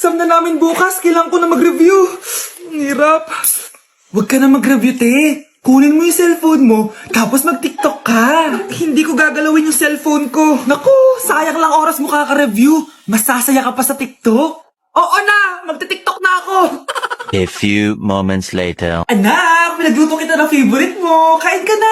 exam na namin bukas. Kailangan ko na mag-review. Ang hirap. Huwag ka na mag-review, te. Kunin mo yung cellphone mo, tapos mag-TikTok ka. Hindi ko gagalawin yung cellphone ko. Naku, sayang lang oras mo kaka-review. Masasaya ka pa sa TikTok. Oo na, magti-TikTok na ako. A few moments later. Anak, pinagluto kita ng favorite mo. Kain ka na.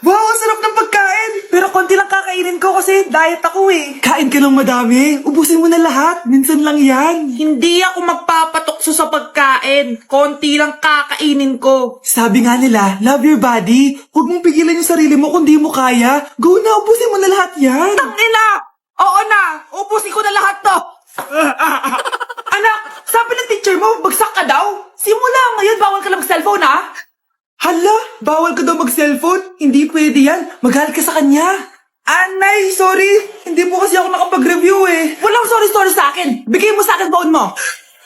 Wow, ang sarap ng pagkain. Pero konti lang kakainin ko kasi diet ako eh. Kain ka ng madami. Ubusin mo na lahat. Minsan lang yan. Hindi ako magpapatukso sa pagkain. Konti lang kakainin ko. Sabi nga nila, love your body. Huwag mong pigilan yung sarili mo kung di mo kaya. Go na, ubusin mo na lahat yan. Tangina! Oo na! Ubusin ko na lahat to! Anak, sabi ng teacher mo, bagsak ka daw. Simula ngayon, bawal ka lang mag-cellphone ha. Hala, bawal ka daw mag-cellphone? Hindi pwede yan. Magalit ka sa kanya. Anay, sorry. Hindi po kasi ako nakapag-review eh. Walang sorry-sorry sa akin! Bigay mo sa akin phone mo!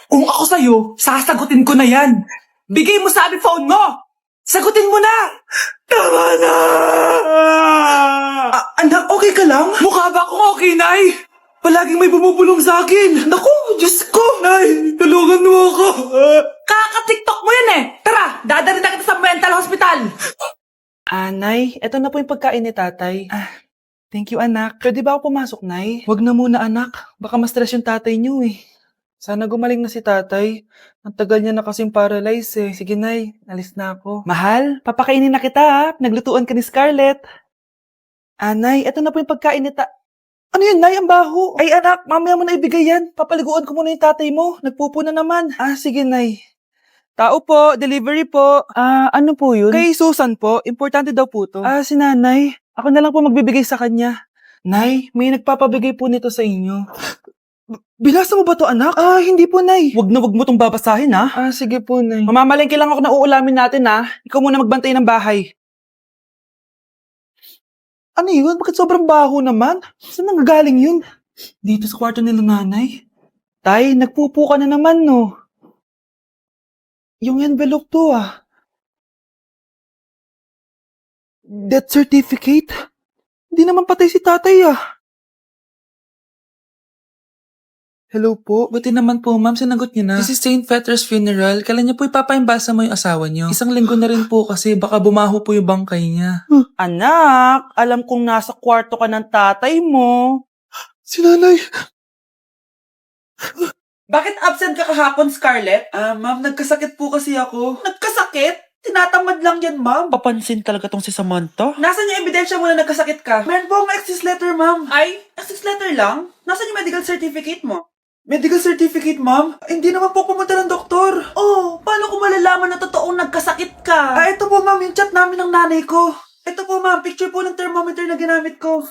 Kung ako sa'yo, sasagutin ko na yan. Bigay mo sa akin phone mo! Sagutin mo na! Tama na! Anak, okay ka lang? Mukha ba akong okay, Nay? Palaging may bumubulong sa akin. Naku, Diyos ko! Nay, tulungan mo ako. Kaka-TikTok mo yan eh! Tara, dadalhin na kita sa mental hospital! Nay, eto na po yung pagkain ni tatay. Thank you, anak. Pwede ba ako pumasok, Nay? Wag na muna, anak. Baka ma-stress yung tatay niyo eh. Sana gumaling na si tatay. Ang tagal niya na kasing paralyzed eh. Sige, Nay. Alis na ako. Mahal, papakainin na kita ha. Naglutuan ka ni Scarlett. Nay, eto na po yung pagkain ni Ano yun, Nay? Ang baho. Ay, anak, mamaya mo na ibigay yan. Papaliguan ko muna yung tatay mo. Nagpupo na naman. Sige, Nay. Tao po, delivery po. Ano po yun? Kay Susan po, importante daw po to. Si nanay. Ako na lang po magbibigay sa kanya. Nay, may nagpapabigay po nito sa inyo. Binasa mo ba to, anak? Hindi po, Nay. Wag na wag mo tong babasahin, ha? Sige po, Nay. Mamamalengke lang ako na uulamin natin, ha? Ikaw muna magbantay ng bahay. Ano yun? Bakit sobrang baho naman? Saan nanggagaling yun? Dito sa kwarto nila nanay. Tay, nagpupo ka na naman, no? Yung envelope to, Death certificate? Hindi naman patay si tatay, Hello po. Buti naman po, ma'am. Sinagot niyo na. This is St. Peter's Funeral. Kailan niyo po ipapaimbasa mo yung asawa niyo? Isang linggo na rin po kasi baka bumaho po yung bangkay niya. Anak, alam kong nasa kwarto ka ng tatay mo. Si nanay. Bakit absent ka kahapon, Scarlett? Ma'am, nagkasakit po kasi ako. Nagkasakit? Tinatamad lang yan, ma'am. Papansin talaga tong si Samantha. Nasaan yung ebidensya mo na nagkasakit ka? Meron po akong excuse letter, ma'am. Ay, access letter lang? Nasaan yung medical certificate mo? Medical certificate, ma'am? Hindi naman po pumunta ng doktor. Oh, paano ko malalaman na totoong nagkasakit ka? Ito po, ma'am, yung chat namin ng nanay ko. Ito po, ma'am, picture po ng thermometer na ginamit ko.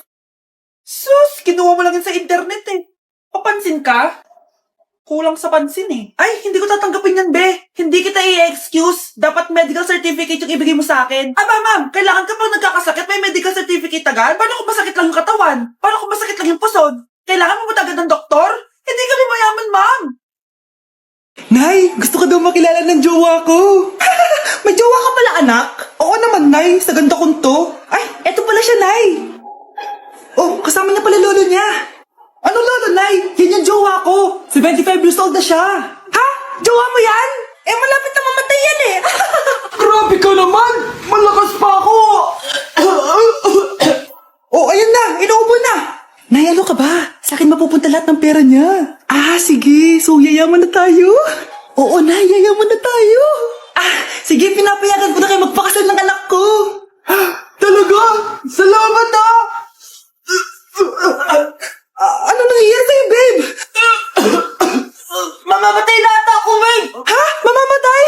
Sus, kinuha mo lang yun sa internet eh. Papansin ka? Kulang sa pansin eh. Ay, hindi ko tatanggapin yan, be. Hindi kita i-excuse. Dapat medical certificate yung ibigay mo sa akin. Ma'am, kailangan kapag nagkakasakit, may medical certificate agad? Paano kung masakit lang yung katawan? Paano kung masakit lang yung puson? Kailangan mo ba agad ng doktor? Hindi kami mayaman, ma'am. Nay, gusto ko daw makilala ng jowa ko. May jowa ka pala, anak? Oo naman, Nay. Sa ganda kong to. Ay, eto pala siya, Nay. Oh, kasama niya pala lolo niya. Ano lolo, Nay? Yan yung jowa ko. 75 years old na siya. Ha? Jowa mo yan? Malapit na mamatay yan eh. Grabe ka naman. Malakas pa ako. Oh, ayan na. Inuubo na. Nay, ano ka ba? Sa akin mapupunta lahat ng pera niya. Sige. So, yayaman na tayo? Oo, Nay. Yayaman na tayo. Sige. Pinapayagan ko na kayo magpakasal ng anak ko. Talaga? Salamat, Ano nangyayari sa'yo, babe? Mamamatay na ata ako, babe! Ha? Mamamatay?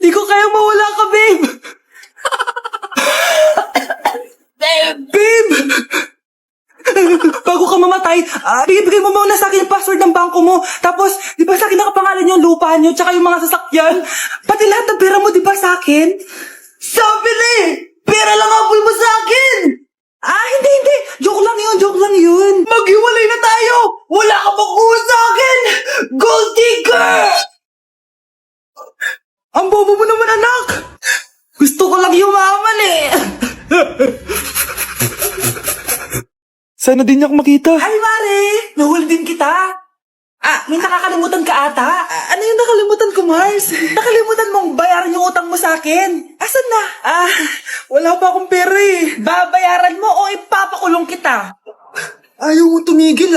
Di ko kayang mawala ka, babe. Babe! Bago ka mamatay, bigay mo muna sa akin yung password ng bangko mo. Tapos, di ba sa akin nakapangalan yung lupa niyo, tsaka yung mga sasakyan? Pati lahat ng pera mo, di ba sa akin? Sabi na eh! Pera lang apoy mo sa akin! Hindi. Joke lang yun. Maghiwalay na tayo! Wala ka makuha sa akin! Gold digger! Ang bobo mo naman, anak! Gusto ko lang yumaman eh! Sana din niya ako makita. Ay, Mare! Nahuli din kita. May nakakalimutan ka ata. Ano yung nakalimutan ko, Mars? Nakalimutan mong bayaran yung utang mo sa akin. Asan na? Wala pa akong pera eh. Babayaran mo o ipapakulong kita? Ayaw mo tumigil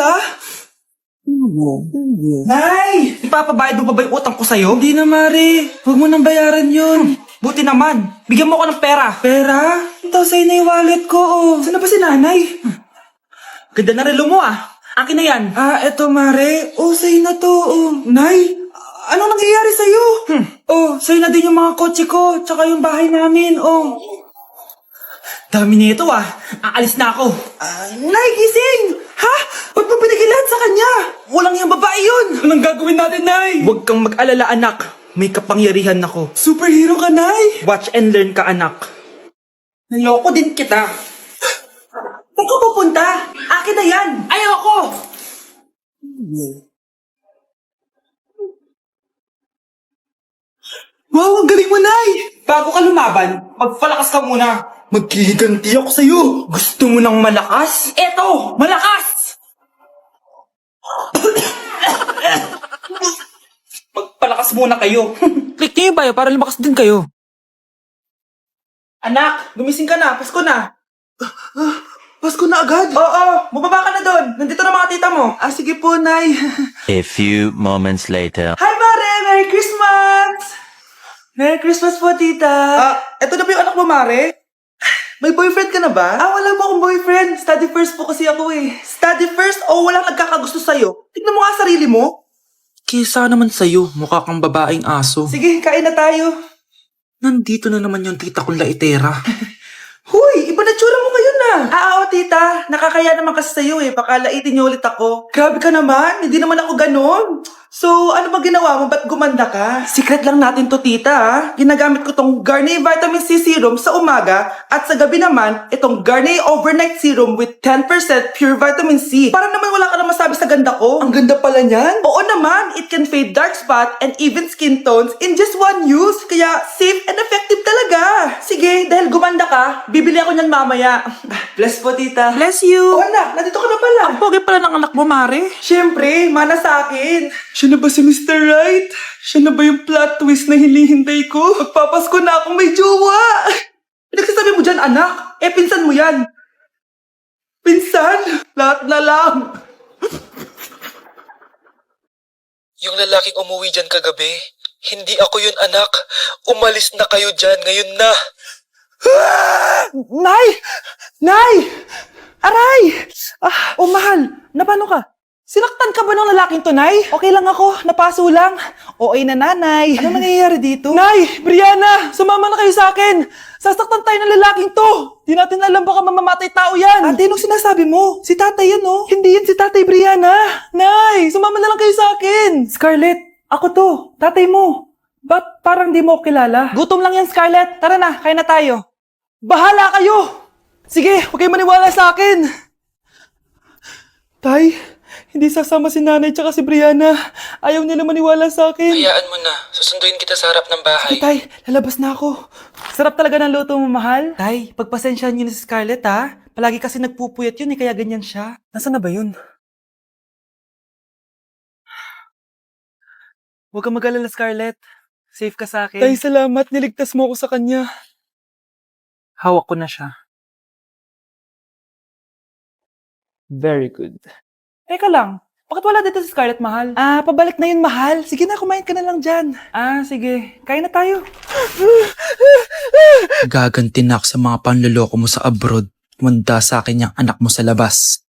Nay! Ipapabayad mo pa ba yung utang ko sa'yo? Hindi na, Mari. Huwag mo nang bayaran yun. Buti naman. Bigyan mo ko ng pera. Pera? Ito, sa'yo na yung wallet ko. Saan na ba si nanay? Ganda na relo mo Akin na yan. Eto, Mare. Sa'yo na to. Nay, anong nangyayari sa'yo? Sa'yo na din yung mga kotse ko, tsaka yung bahay namin, Dami nito Aalis na ako. Nay, gising! Ha? Ba't mo pinigilan sa kanya? Walang yung babae yun. Anong gagawin natin, Nay? Huwag kang mag-alala, anak. May kapangyarihan ako. Superhero ka, Nay. Watch and learn ka, anak. Naloko din kita. Saan ka pupunta? Akin na yan. Ayoko. Wow, ang galing mo, Nay! Bago ka lumaban, magpalakas ka muna. Maghihiganti ako sa'yo. Gusto mo ng malakas? Eto, malakas! Magpalakas muna kayo. Click niyo ba para lumakas din kayo? Anak, gumising ka na. Pasko na. Pasko na agad? Oo, bumaba ka na doon. Nandito na mga tita mo. Sige po, Nay. A few moments later. Hi, Mare! Merry Christmas! Merry Christmas po, tita. Eto na ba yung anak mo, Mare? May boyfriend ka na ba? Wala po akong boyfriend. Study first po kasi ako eh. Study first o walang nagkakagusto sa'yo? Tignan mo nga sarili mo. Kesa naman sa'yo, mukha kang babaeng aso. Sige, kain na tayo. Nandito na naman yung tita kong laitera. Huy, iba na tsura mo ngayon oo, tita. Nakakaya naman kasi sa'yo eh. Baka laitin niyo ulit ako. Grabe ka naman. Hindi naman ako ganon. So, ano ba ginawa mo? Ba't gumanda ka? Secret lang natin to, tita. Ginagamit ko tong Garnier Vitamin C Serum sa umaga at sa gabi naman, itong Garnier Overnight Serum with 10% pure vitamin C. Para naman wala ka na masabi sa ganda ko. Ang ganda pala niyan. Oo naman, it can fade dark spot and even skin tones in just one use. Kaya safe and effective talaga. Sige, dahil gumanda ka, bibili ako niyan mamaya. Bless po, tita. Bless you. Anak, nandito ka na pala. Ang pogi pala ng anak mo, Mare. Siyempre, mana sa akin. Siya na ba si Mr. Right? Siya na ba yung plot twist na hinihintay ko? Magpapasko na akong may jowa. Pinagsasabi mo dyan, anak. Pinsan mo yan. Pinsan? Lahat na lang. Yung lalaking umuwi dyan kagabi, hindi ako yun, anak. Umalis na kayo dyan ngayon na. Nay! Nay! Aray! Mahal. Napano ka? Sinaktan ka ba ng lalaking to, Nay? Okay lang ako. Napaso lang. Okay na, nanay. Ano nangyayari dito? Nay! Brianna! Sumama na kayo sa akin! Sasaktan tayo ng lalaking to! Di natin alam baka mamamatay tao yan! Ate, anong sinasabi mo? Si tatay yan, oh. Hindi yan si tatay, Brianna! Nay! Sumama na lang kayo sa akin! Scarlett! Ako to! Tatay mo! Ba't parang di mo kilala? Gutom lang yan, Scarlett. Tara na, kain na tayo. Bahala kayo! Sige, huwag kayo maniwala sa akin! Tay, hindi sasama si nanay tsaka si Brianna. Ayaw nila maniwala sa akin. Hayaan mo na. Susunduin kita sa harap ng bahay. Tay, lalabas na ako. Sarap talaga ng luto mo, mahal. Tay, pagpasensyahan niyo na si Scarlett, ha? Palagi kasi nagpupuyat yun, kaya ganyan siya. Nasaan na ba yun? Huwag kang mag-alala, Scarlett. Safe ka sa akin. Tay, salamat. Niligtas mo ako sa kanya. Hawak ko na siya. Very good. Teka lang, bakit wala dito si Scarlett, mahal? Pabalik na yun, mahal. Sige na, kumain ka na lang dyan. Sige. Kain na tayo. Gaganti na ako sa mga panloloko mo sa abroad. Manda sa akin yung anak mo sa labas.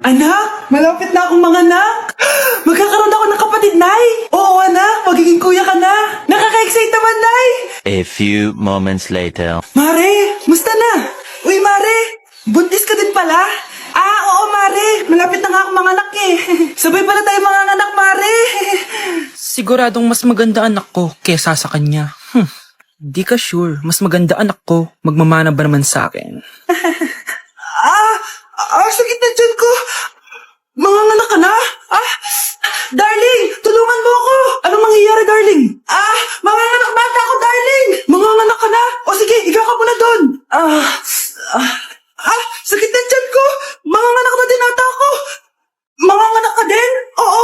Anak, malapit na akong manganak. Magkakaroon ako ng kapatid, Nay. Oo, anak, magiging kuya ka na. Nakaka-excite naman, Nay. A few moments later. Mare, musta na? Uy, Mare, buntis ka din pala? Oo, Mare. Malapit na nga akong manganak eh. Sabay pala tayo manganak, Mare. Siguradong mas maganda anak ko kesa sa kanya. Di ka sure. Mas maganda anak ko. Magmamana ba naman sa akin? Sakit na dyan ko. Manganganak ka na? Darling, tulungan mo ako. Anong mangyayari, darling? Manganganak bata ako, darling. Manganganak ka na? O sige, higa ka muna doon. Sakit na dyan ko. Manganganak na din ata ako. Manganganak ka din? Oo.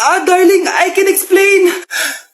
Darling, I can explain.